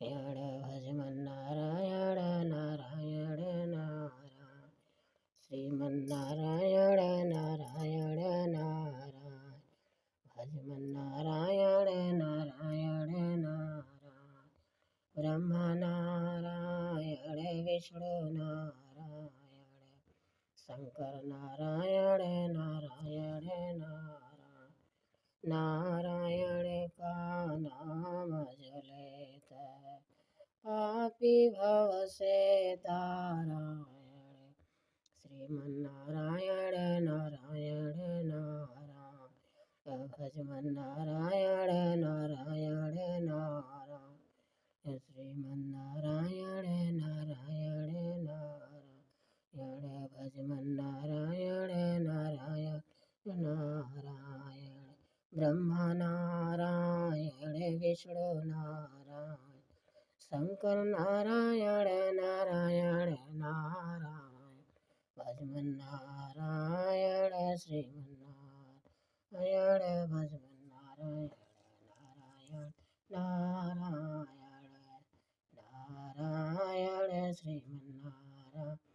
ભજમન નારાયણ નારાયણ નારાયણ શ્રીમન્નારાયણ નારાયણ નારાયણ ભજમન નારાયણ નારાયણ નારાયણ બ્રહ્મા નારાયણ વિષ્ણુ નારાયણ શંકર નારાયણ નારાયણ નારાયણ नारायण का नाम जलेत पापी भव से तारायण श्रीमन्नारायण नारायण नारायण भजमन नारायण नारायण नारायण श्रीमन्नारायण नारायण नारायण भजमन नारायण नारायण नारायण ब्रह्मा नारायण विष्णु नारायण शंकर नारायण नारायण नारायण भजमन नारायण श्रीमन्नारायण भजमन नारायण नारायण नारायण नारायण श्रीमन्नारायण